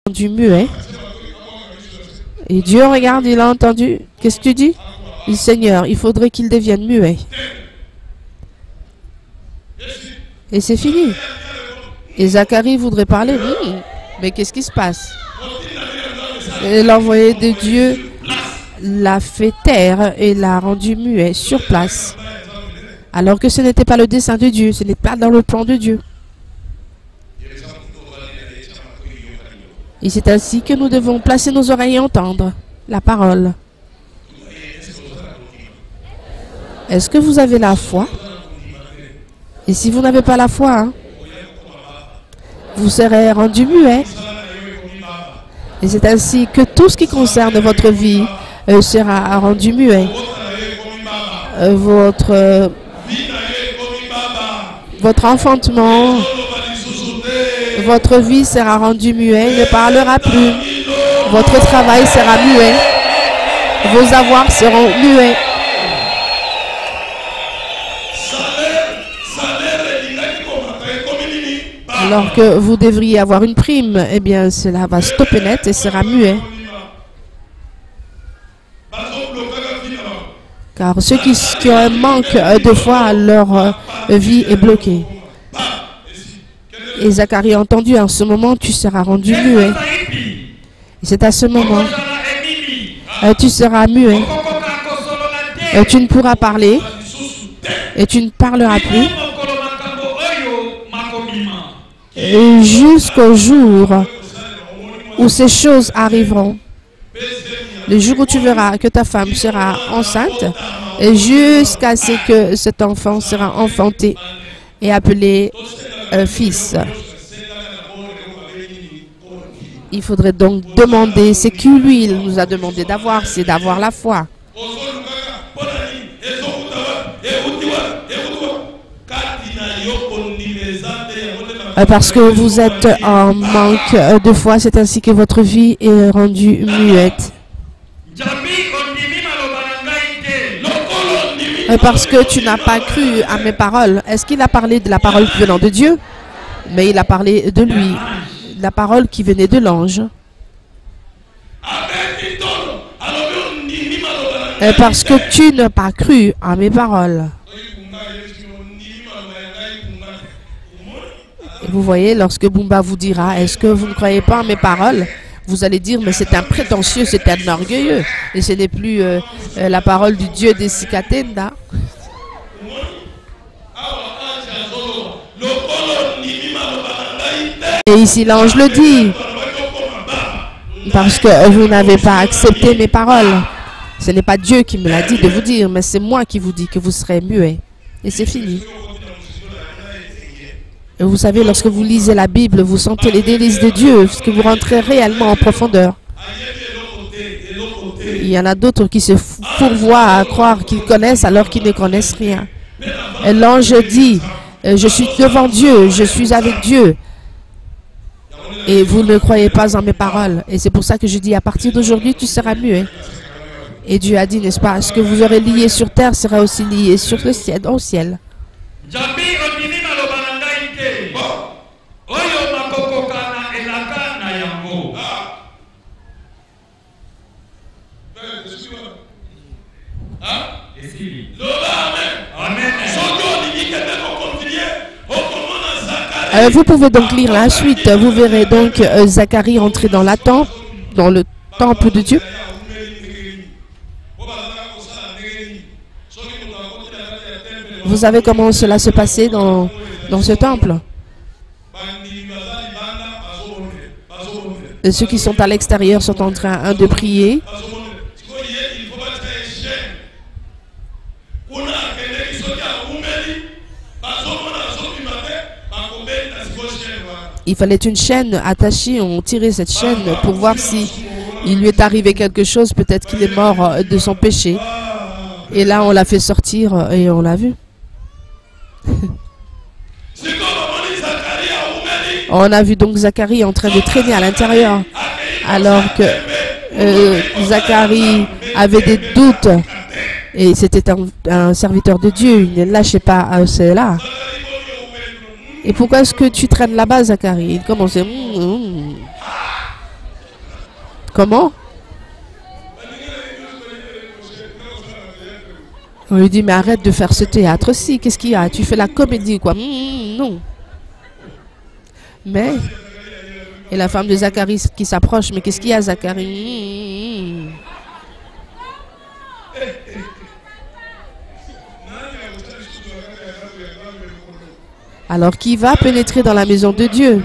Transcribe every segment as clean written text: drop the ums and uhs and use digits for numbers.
rendu muet. Et Dieu regarde, il a entendu. Qu'est-ce que tu dis? Il dit, Seigneur, il faudrait qu'il devienne muet. Et c'est fini. Et Zacharie voudrait parler. Mais qu'est-ce qui se passe? Et l'envoyé de Dieu l'a fait taire et l'a rendu muet sur place. Alors que ce n'était pas le dessein de Dieu, ce n'est pas dans le plan de Dieu. Et c'est ainsi que nous devons placer nos oreilles et entendre la parole. Est-ce que vous avez la foi? Et si vous n'avez pas la foi, vous serez rendu muet. Et c'est ainsi que tout ce qui concerne votre vie sera rendu muet. Votre enfantement, votre vie sera rendue muet, il ne parlera plus. Votre travail sera muet. Vos avoirs seront muets. Alors que vous devriez avoir une prime, eh bien cela va stopper net et sera muet. Car ceux qui ont un manque de foi, leur vie est bloquée. Et Zacharie a entendu, en ce moment, tu seras rendu muet. Et c'est à ce moment, tu seras muet. Tu ne pourras parler et tu ne parleras plus. Jusqu'au jour où ces choses arriveront. Le jour où tu verras que ta femme sera enceinte, et jusqu'à ce que cet enfant sera enfanté et appelé fils. Il faudrait donc demander ce que lui il nous a demandé d'avoir, c'est d'avoir la foi. Parce que vous êtes en manque de foi, c'est ainsi que votre vie est rendue muette. Parce que tu n'as pas cru à mes paroles. Est-ce qu'il a parlé de la parole venant de Dieu? Mais il a parlé de lui, la parole qui venait de l'ange. Parce que tu n'as pas cru à mes paroles. Et vous voyez, lorsque Bumba vous dira, est-ce que vous ne croyez pas à mes paroles? Vous allez dire, mais c'est un prétentieux, c'est un orgueilleux. Et ce n'est plus la parole du Dieu des Sikatenda. Et ici, l'ange le dit. Parce que vous n'avez pas accepté mes paroles. Ce n'est pas Dieu qui me l'a dit de vous dire, mais c'est moi qui vous dis que vous serez muet. Et c'est fini. Et vous savez, lorsque vous lisez la Bible, vous sentez les délices de Dieu, parce que vous rentrez réellement en profondeur. Il y en a d'autres qui se fourvoient à croire qu'ils connaissent alors qu'ils ne connaissent rien. Et l'ange dit, je suis devant Dieu, je suis avec Dieu. Et vous ne croyez pas en mes paroles. Et c'est pour ça que je dis, à partir d'aujourd'hui, tu seras muet. Et Dieu a dit, n'est-ce pas, ce que vous aurez lié sur terre sera aussi lié sur le ciel, au ciel. Vous pouvez donc lire la suite. Vous verrez donc Zacharie entrer dans le temple de Dieu. Vous savez comment cela se passait dans ce temple? Et ceux qui sont à l'extérieur sont en train de prier. Il fallait une chaîne attachée, on tirait cette chaîne pour voir si il lui est arrivé quelque chose, peut-être qu'il est mort de son péché. Et là, on l'a fait sortir et on l'a vu. On a vu donc Zacharie en train de traîner à l'intérieur, alors que Zacharie avait des doutes et c'était un serviteur de Dieu, il ne lâchait pas cela. Et pourquoi est-ce que tu traînes là-bas, Zacharie? Il commençait. Comment? On lui dit, mais arrête de faire ce théâtre-ci. Qu'est-ce qu'il y a? Tu fais la comédie, quoi. Non. Mais, et la femme de Zacharie qui s'approche, mais qu'est-ce qu'il y a, Zacharie? Alors, qui va pénétrer dans la maison de Dieu?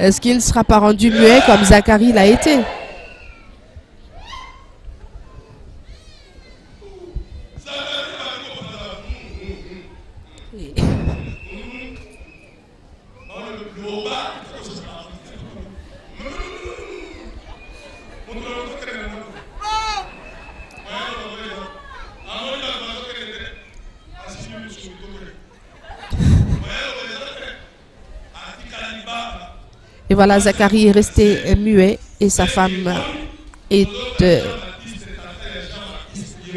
Est-ce qu'il ne sera pas rendu muet comme Zacharie l'a été? Et voilà, Zacharie est resté muet et sa femme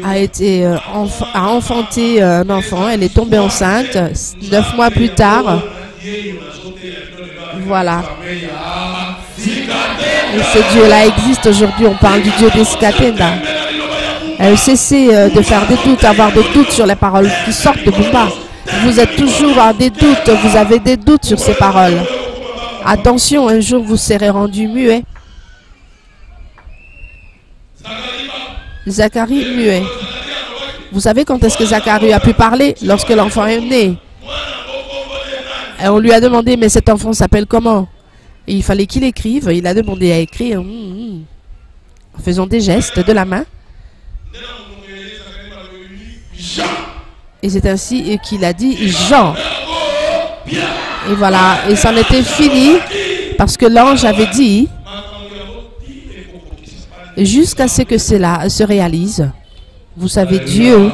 a enfanté un enfant. Elle est tombée enceinte 9 mois plus tard. Voilà. Et ce Dieu-là existe aujourd'hui. On parle du Dieu d'Eskatenda. Cessez de faire des doutes, avoir des doutes sur les paroles qui sortent de Bumba. Vous êtes toujours à des doutes, vous avez des doutes sur ces paroles. Attention, un jour vous serez rendu muet. Zacharie muet. Vous savez quand est-ce que Zacharie a pu parler? Lorsque l'enfant est né. Et on lui a demandé, mais cet enfant s'appelle comment? Et il fallait qu'il écrive. Il a demandé à écrire en faisant des gestes de la main. Et c'est ainsi qu'il a dit Jean. Et voilà, et c'en était fini parce que l'ange avait dit jusqu'à ce que cela se réalise. Vous savez, Dieu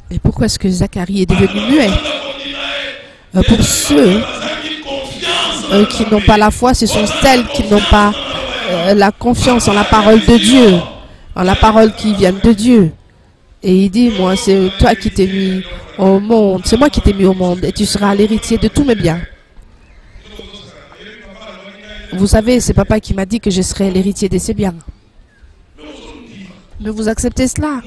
Et pourquoi est-ce que Zacharie est devenu muet? Pour ceux qui n'ont pas la foi, ce sont celles qui n'ont pas la confiance en la parole de Dieu, en la parole qui vient de Dieu. Et il dit, moi, c'est toi qui t'es mis au monde, c'est moi qui t'ai mis au monde, et tu seras l'héritier de tous mes biens. Vous savez, c'est papa qui m'a dit que je serais l'héritier de ses biens. Mais vous acceptez cela?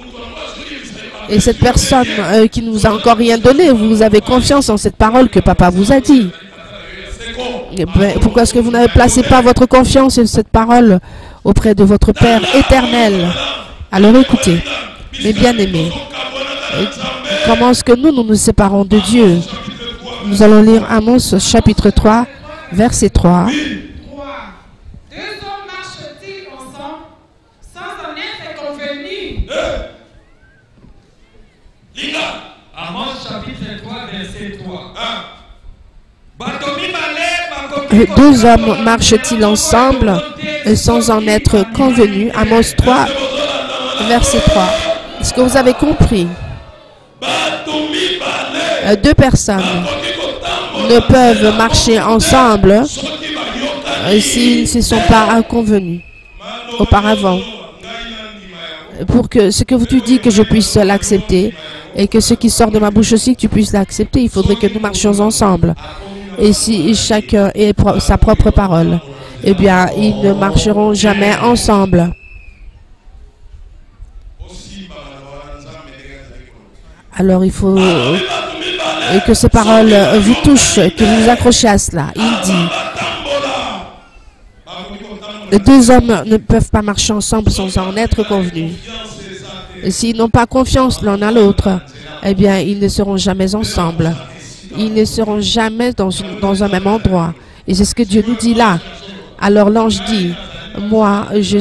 Et cette personne qui ne vous a encore rien donné, vous avez confiance en cette parole que papa vous a dit. Ben, pourquoi est-ce que vous n'avez placé pas votre confiance en cette parole auprès de votre Père éternel? Alors écoutez, mes bien-aimés, comment est-ce que nous nous séparons de Dieu? Nous allons lire Amos chapitre 3, verset 3. Amos chapitre 3, verset 3. Deux hommes marchent-ils ensemble sans en être convenus? Amos 3, verset 3. Est-ce que vous avez compris? Deux personnes ne peuvent marcher ensemble s'ils ne se sont pas convenus auparavant. Pour que ce que tu dis que je puisse l'accepter et que ce qui sort de ma bouche aussi que tu puisses l'accepter, il faudrait que nous marchions ensemble. Et si chacun ait sa propre parole, eh bien, ils ne marcheront jamais ensemble. Alors, il faut que ces paroles vous touchent, que vous vous accrochez à cela. Il dit, deux hommes ne peuvent pas marcher ensemble sans en être convenus. S'ils n'ont pas confiance l'un à l'autre, eh bien, ils ne seront jamais ensemble. Ils ne seront jamais dans un même endroit. Et c'est ce que Dieu nous dit là. Alors l'ange dit, moi, je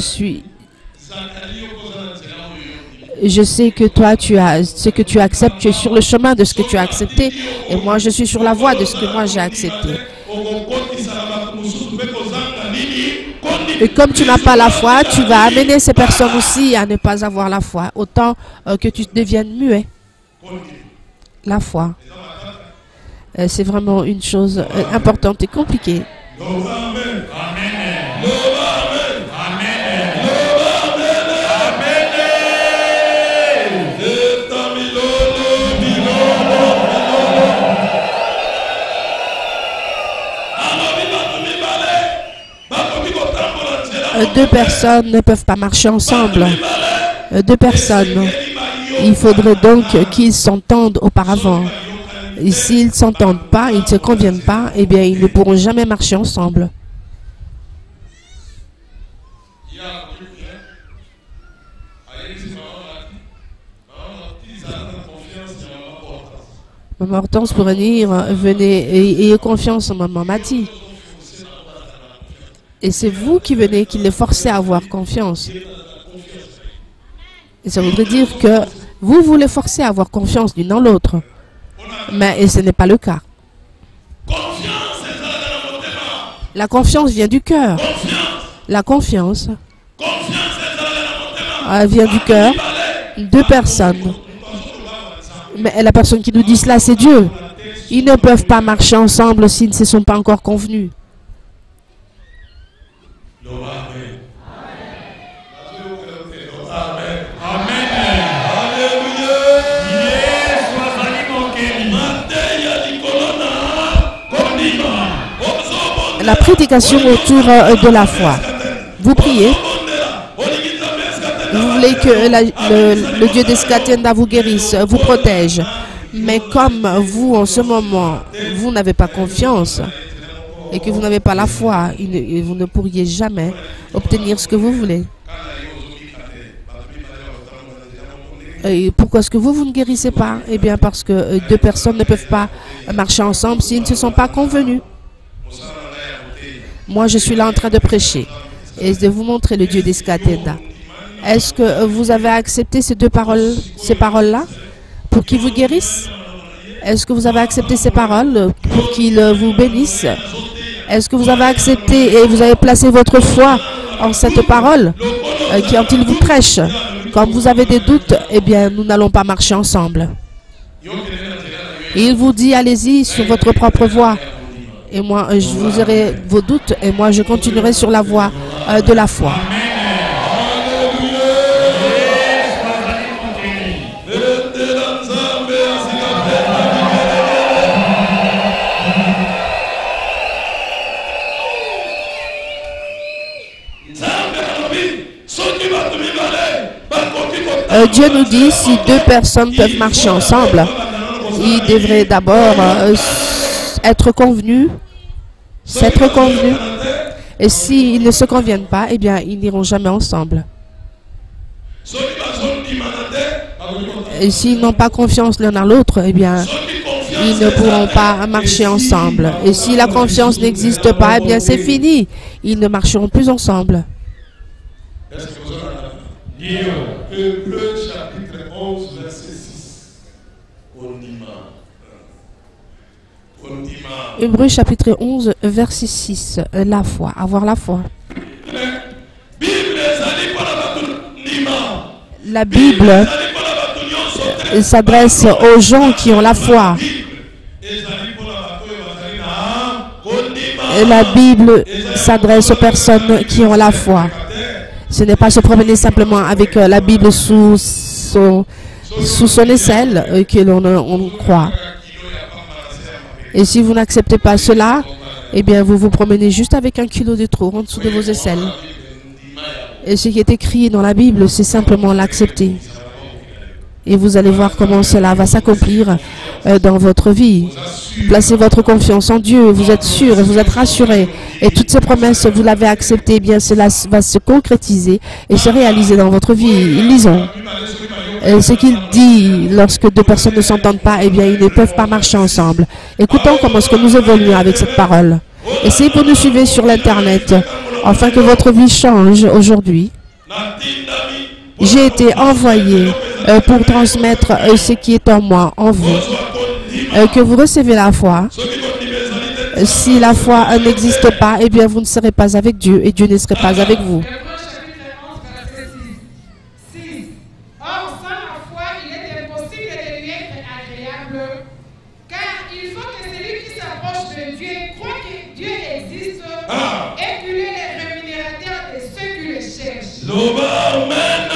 sais que toi, ce que tu acceptes, tu es sur le chemin de ce que tu as accepté. Et moi, je suis sur la voie de ce que moi j'ai accepté. Et comme tu n'as pas la foi, tu vas amener ces personnes aussi à ne pas avoir la foi. Autant que tu deviennes muet. La foi. C'est vraiment une chose importante et compliquée. Deux personnes ne peuvent pas marcher ensemble. Deux personnes. Il faudrait donc qu'ils s'entendent auparavant. Et s'ils ne s'entendent pas, ils ne se conviennent pas, eh bien, ils ne pourront jamais marcher ensemble. Maman Hortense pourrait dire, venez et ayez confiance en maman Mati. Et c'est vous qui venez, qui les forcez à avoir confiance. Et ça voudrait dire que vous les forcez à avoir confiance l'une dans l'autre. Mais ce n'est pas le cas. La confiance vient du cœur. La confiance vient du cœur. Deux personnes. Mais la personne qui nous dit cela, c'est Dieu. Ils ne peuvent pas marcher ensemble s'ils ne se sont pas encore convenus. La prédication autour de la foi. Vous priez. Vous voulez que le Dieu d'Eskatenda vous guérisse, vous protège. Mais comme vous, en ce moment, vous n'avez pas confiance et que vous n'avez pas la foi, vous ne pourriez jamais obtenir ce que vous voulez. Et pourquoi est-ce que vous ne guérissez pas? Eh bien, parce que deux personnes ne peuvent pas marcher ensemble s'ils ne se sont pas convenus. Moi, je suis là en train de prêcher et de vous montrer le Dieu d'Eskatenda. Est-ce que vous avez accepté ces paroles-là pour qu'il vous guérisse? Est-ce que vous avez accepté ces paroles pour qu'il vous bénisse? Est-ce que vous avez accepté et vous avez placé votre foi en cette parole quand il vous prêche? Quand vous avez des doutes, eh bien, nous n'allons pas marcher ensemble. Et il vous dit, allez-y sur votre propre voie. Et moi, je vous aurai vos doutes et moi, je continuerai sur la voie de la foi. Dieu nous dit, si deux personnes peuvent marcher ensemble, ils devraient d'abord être convenus, s'être convenus. Et s'ils ne se conviennent pas, eh bien, ils n'iront jamais ensemble. Et s'ils n'ont pas confiance l'un dans l'autre, eh bien, ils ne pourront pas marcher ensemble. Et si la confiance n'existe pas, eh bien, c'est fini. Ils ne marcheront plus ensemble. Hébreux chapitre 11, verset 6. Hébreux chapitre 11, verset 6. La foi, avoir la foi. La Bible s'adresse aux gens qui ont la foi. Et la Bible s'adresse aux personnes qui ont la foi. Ce n'est pas se promener simplement avec la Bible sous son aisselle que l'on croit. Et si vous n'acceptez pas cela, eh bien vous vous promenez juste avec 1 kilo de trop en dessous de vos aisselles. Et ce qui est écrit dans la Bible, c'est simplement l'accepter. Et vous allez voir comment cela va s'accomplir dans votre vie. Placez votre confiance en Dieu, vous êtes sûr, vous êtes rassuré. Et toutes ces promesses, vous l'avez acceptées, eh bien cela va se concrétiser et se réaliser dans votre vie. Lisons. Ce qu'il dit lorsque deux personnes ne s'entendent pas, eh bien ils ne peuvent pas marcher ensemble. Écoutons comment est-ce que nous évoluons avec cette parole. Et si vous nous suivez sur l'internet, afin que votre vie change aujourd'hui, j'ai été envoyé pour transmettre ce qui est en moi, en vous. Que vous recevez la foi. Si la foi n'existe pas, eh bien vous ne serez pas avec Dieu et Dieu ne serait pas avec vous. Or, sans la foi, il est impossible de lui être agréable, car il faut que celui de Dieu, croit que Dieu existe et qu'il est le rémunérateur de ceux qui le cherchent. Amen.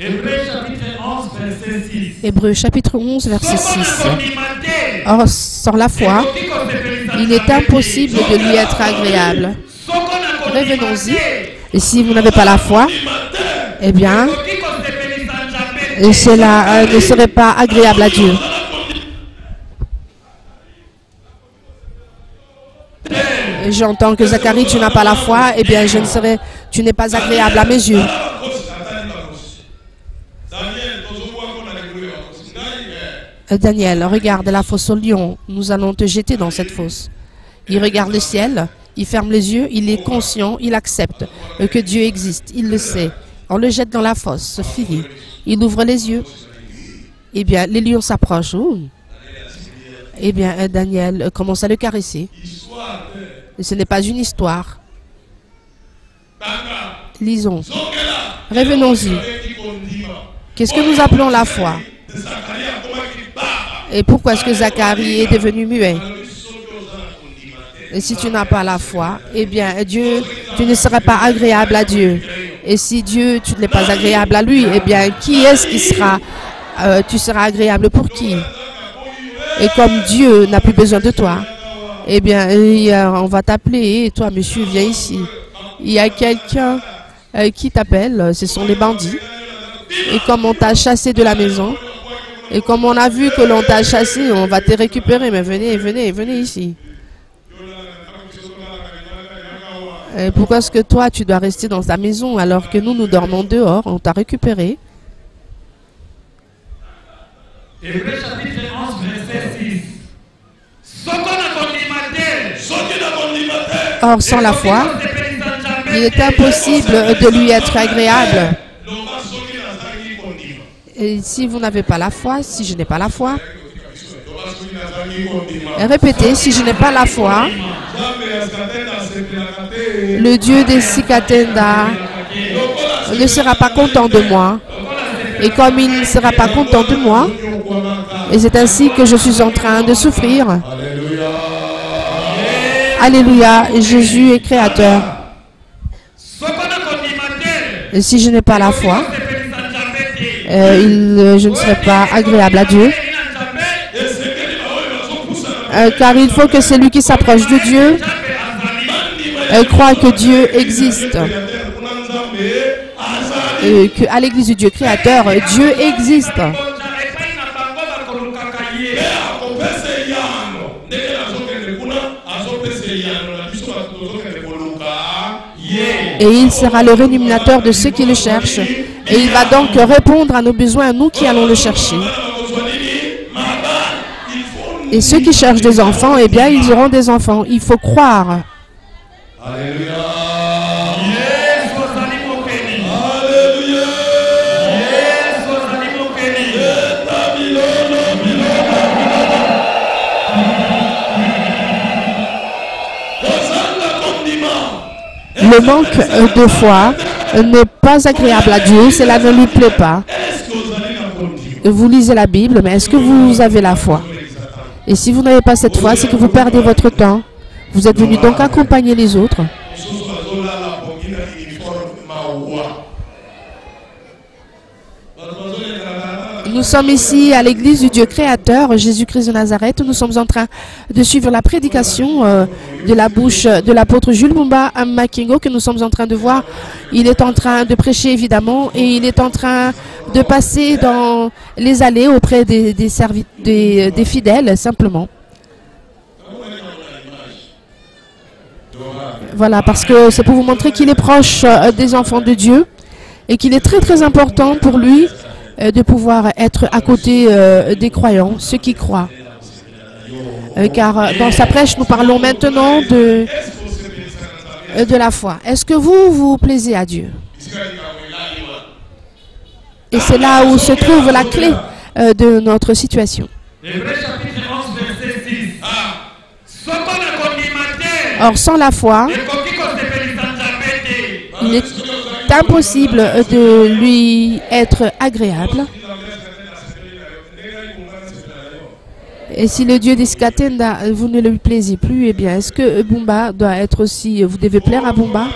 Hébreux chapitre 11, verset 6. Hébreux chapitre 11, verset 6. Or, sans la foi, il est impossible de lui être agréable. Revenons-y. Et si vous n'avez pas la foi, eh bien, cela ne serait pas agréable à Dieu. J'entends que Zacharie, tu n'as pas la foi, eh bien, tu n'es pas agréable à mes yeux. Daniel, regarde la fosse au lion. Nous allons te jeter dans cette fosse. Il regarde le ciel, il ferme les yeux, il est conscient, il accepte que Dieu existe, il le sait. On le jette dans la fosse, fini. Il ouvre les yeux. Eh bien, les lions s'approchent. Eh bien, Daniel commence à le caresser. Et ce n'est pas une histoire. Lisons. Revenons-y. Qu'est-ce que nous appelons la foi? Et pourquoi est-ce que Zacharie est devenu muet? Et si tu n'as pas la foi, eh bien, Dieu, tu ne serais pas agréable à Dieu. Et si Dieu, tu n'es pas agréable à lui, eh bien, qui est-ce qui sera, tu seras agréable pour qui? Et comme Dieu n'a plus besoin de toi, eh bien, on va t'appeler, et toi, monsieur, viens ici. Il y a quelqu'un qui t'appelle, ce sont les bandits. Et comme on t'a chassé de la maison, et comme on a vu que l'on t'a chassé, on va te récupérer, mais venez ici. Et pourquoi est-ce que toi, tu dois rester dans ta maison alors que nous dormons dehors? On t'a récupéré. Hébreux chapitre 11, verset 6. Or, sans la foi, il est impossible de lui être agréable. Et si vous n'avez pas la foi, si je n'ai pas la foi, répétez, si je n'ai pas la foi, le Dieu des Sikatenda ne sera pas content de moi. Et comme il ne sera pas content de moi, et c'est ainsi que je suis en train de souffrir. Alléluia, Jésus est créateur. Et si je n'ai pas la foi, je ne serai pas agréable à Dieu. Car il faut que celui qui s'approche de Dieu croit que Dieu existe. Qu'à l'église du Dieu créateur, Dieu existe. Et il sera le rémunérateur de ceux qui le cherchent. Et il va donc répondre à nos besoins, à nous qui allons le chercher. Et ceux qui cherchent des enfants, eh bien, ils auront des enfants. Il faut croire. Alléluia. Le manque de foi n'est pas agréable à Dieu, cela ne lui plaît pas. Vous lisez la Bible, mais est-ce que vous avez la foi? Et si vous n'avez pas cette foi, c'est que vous perdez votre temps. Vous êtes venu donc accompagner les autres. Nous sommes ici à l'église du Dieu créateur, Jésus-Christ de Nazareth. Nous sommes en train de suivre la prédication de la bouche de l'apôtre Jules Mumba Makingo que nous sommes en train de voir. Il est en train de prêcher évidemment et il est en train de passer dans les allées auprès des fidèles simplement. Voilà, parce que c'est pour vous montrer qu'il est proche des enfants de Dieu et qu'il est très très important pour lui de pouvoir être à côté des croyants, ceux qui croient. Car dans sa prêche, nous parlons maintenant de la foi. Est-ce que vous plaisez à Dieu? Et c'est là où se trouve la clé de notre situation. Or, sans la foi, il est impossible de lui être agréable. Et si le Dieu des Skatenda, vous ne lui plaisez plus, eh bien, est-ce que Bumba doit être aussi... Vous devez plaire à Bumba?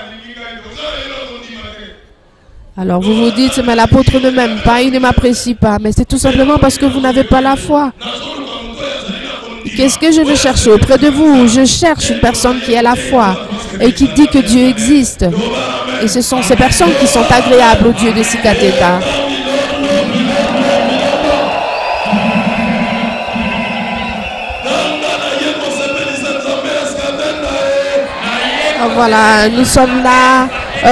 Alors vous vous dites, mais l'apôtre ne m'aime pas, il ne m'apprécie pas. Mais c'est tout simplement parce que vous n'avez pas la foi. Qu'est-ce que je veux chercher auprès de vous? Je cherche une personne qui a la foi et qui dit que Dieu existe. Et ce sont ces personnes qui sont agréables au Dieu de Sikatenda. Voilà, nous sommes là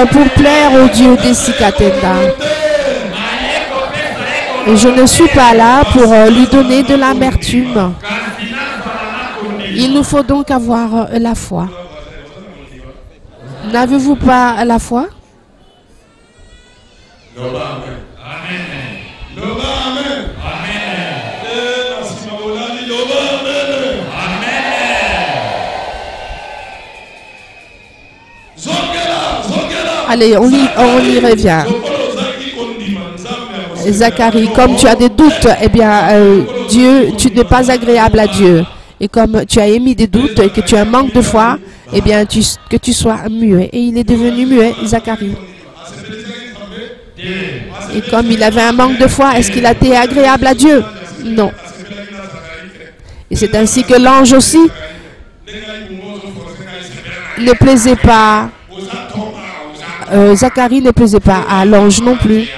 pour plaire au Dieu des Sikatenda. Et je ne suis pas là pour lui donner de l'amertume. Il nous faut donc avoir la foi. N'avez-vous pas la foi? Allez, on y revient. Zacharie, comme tu as des doutes, eh bien, Dieu, tu n'es pas agréable à Dieu. Et comme tu as émis des doutes et que tu as un manque de foi, eh bien, que tu sois muet. Et il est devenu muet, Zacharie. Et comme il avait un manque de foi, est-ce qu'il a été agréable à Dieu? Non. Et c'est ainsi que l'ange aussi ne plaisait pas. Zacharie ne plaisait pas à l'ange non plus.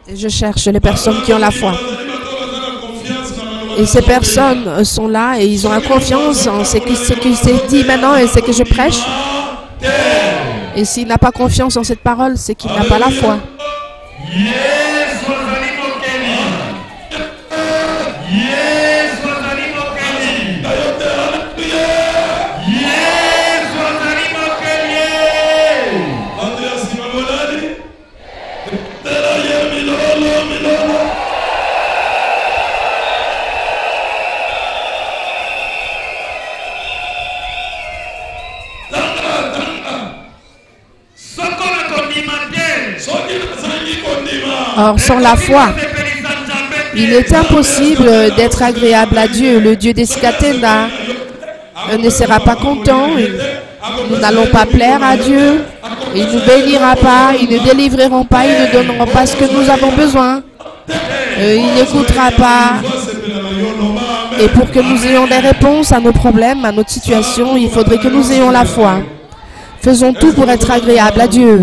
Et je cherche les personnes qui ont la foi. Et ces personnes sont là et ils ont la confiance en ce qui s'est dit maintenant et ce que je prêche. Et s'il n'a pas confiance en cette parole, c'est qu'il n'a pas la foi. Or, sans la foi, il est impossible d'être agréable à Dieu. Le Dieu des Sikatenda ne sera pas content. Nous n'allons pas plaire à Dieu. Il ne nous bénira pas. Ils ne délivreront pas. Ils ne donneront pas ce que nous avons besoin. Il n'écoutera pas. Et pour que nous ayons des réponses à nos problèmes, à notre situation, il faudrait que nous ayons la foi. Faisons tout pour être agréable à Dieu.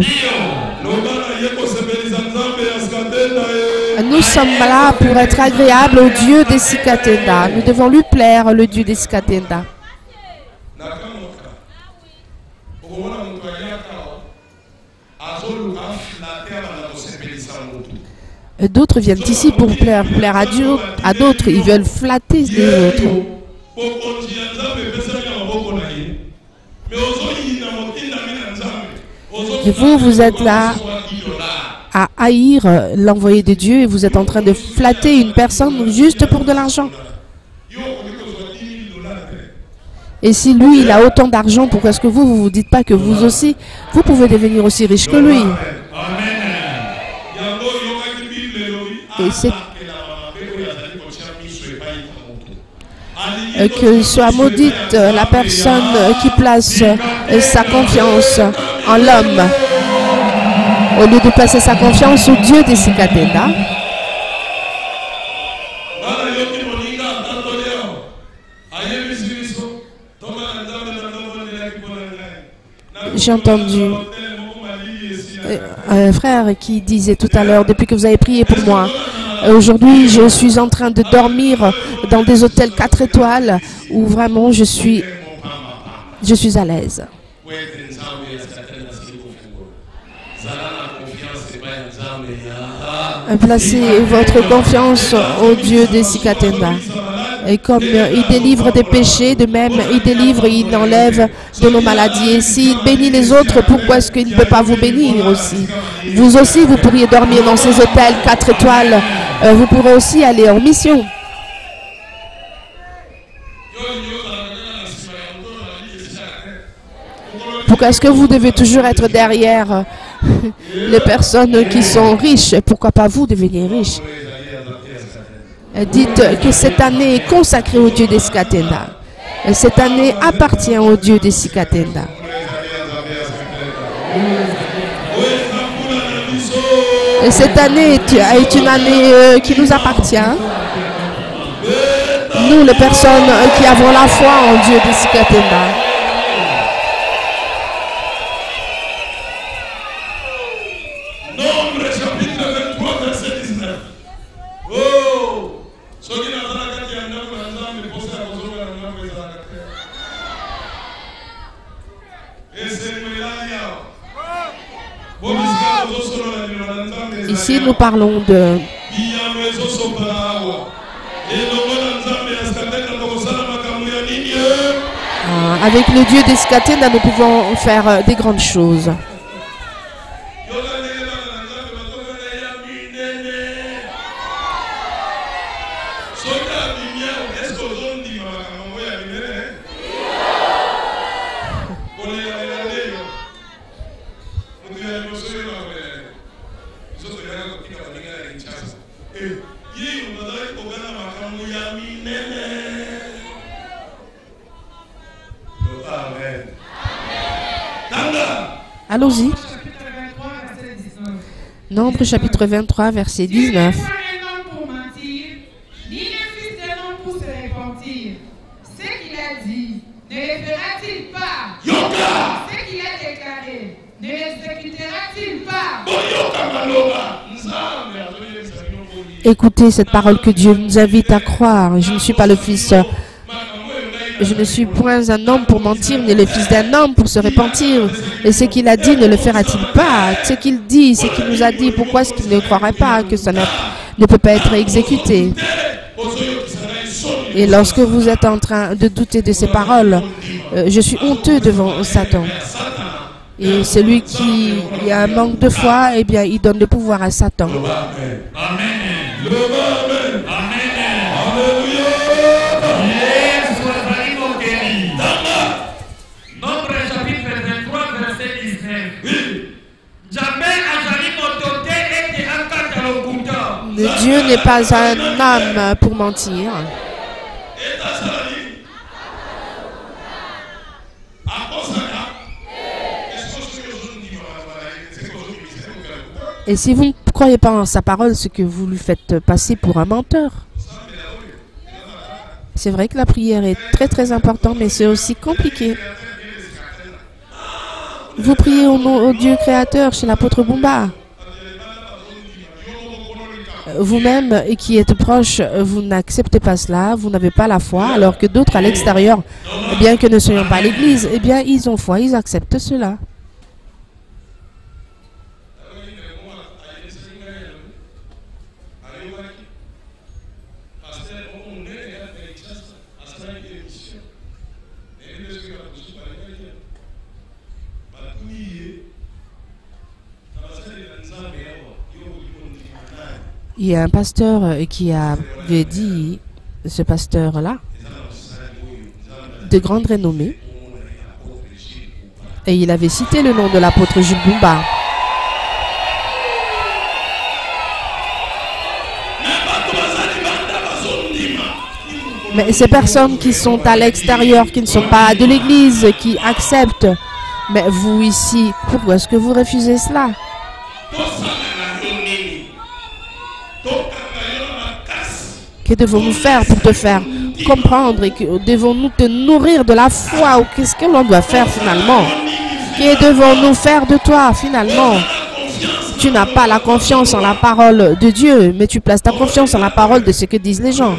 Nous sommes là pour être agréables au Dieu des Sikatenda. Nous devons lui plaire, le Dieu des Sikatenda. D'autres viennent ici pour plaire à Dieu, à d'autres, ils veulent flatter les autres. Et vous êtes là à haïr l'envoyé de Dieu et vous êtes en train de flatter une personne juste pour de l'argent. Et si lui, il a autant d'argent, pourquoi est-ce que vous vous dites pas que vous aussi, vous pouvez devenir aussi riche que lui? Et c'est que soit maudite la personne qui place sa confiance en l'homme au lieu de placer sa confiance au Dieu des Sikatenda. J'ai entendu un frère qui disait tout à l'heure, depuis que vous avez prié pour moi, aujourd'hui je suis en train de dormir dans des hôtels 4 étoiles où vraiment je suis à l'aise. Placez votre confiance au Dieu des Sikatenda. Et comme il délivre des péchés, de même, il délivre et il enlève de nos maladies. Et s'il bénit les autres, pourquoi est-ce qu'il ne peut pas vous bénir aussi? Vous aussi, vous pourriez dormir dans ces hôtels 4 étoiles. Vous pourrez aussi aller en mission. Pourquoi est-ce que vous devez toujours être derrière les personnes qui sont riches? Pourquoi pas vous devenir riche? Dites que cette année est consacrée au Dieu des Sikatenda. Et cette année appartient au Dieu des Sikatenda. Et cette année est une année qui nous appartient. Nous, les personnes qui avons la foi en Dieu des Sikatenda. Ici, nous parlons de... avec le Dieu des Sikatenda, nous pouvons faire des grandes choses. Allons-y. Nombre chapitre 23, verset 19. Écoutez cette parole que Dieu nous invite à croire. Je ne suis pas le fils. Je ne suis point un homme pour mentir, ni le fils d'un homme pour se repentir. Et ce qu'il a dit, ne le fera-t-il pas? Ce qu'il dit, ce qu'il nous a dit, pourquoi est-ce qu'il ne croirait pas que ça ne peut pas être exécuté? Et lorsque vous êtes en train de douter de ces paroles, je suis honteux devant Satan. Et celui qui a un manque de foi, eh bien, il donne le pouvoir à Satan. Amen. Dieu n'est pas un homme pour mentir. Et si vous ne croyez pas en sa parole, ce que vous lui faites passer pour un menteur. C'est vrai que la prière est très très importante, mais c'est aussi compliqué. Vous priez au nom au Dieu créateur chez l'apôtre Bumba. Vous-même qui êtes proche, vous n'acceptez pas cela, vous n'avez pas la foi, alors que d'autres à l'extérieur, bien que ne soyons pas à l'église, eh bien ils ont foi, ils acceptent cela. Il y a un pasteur qui avait dit, ce pasteur-là, de grande renommée, et il avait cité le nom de l'apôtre Jules Bumba. Mais ces personnes qui sont à l'extérieur, qui ne sont pas de l'église, qui acceptent, mais vous ici, pourquoi est-ce que vous refusez cela? Que devons-nous faire pour te faire comprendre et que devons-nous te nourrir de la foi ou qu'est-ce que l'on doit faire finalement? Que devons-nous faire de toi finalement? Tu n'as pas la confiance en la parole de Dieu, mais tu places ta confiance en la parole de ce que disent les gens.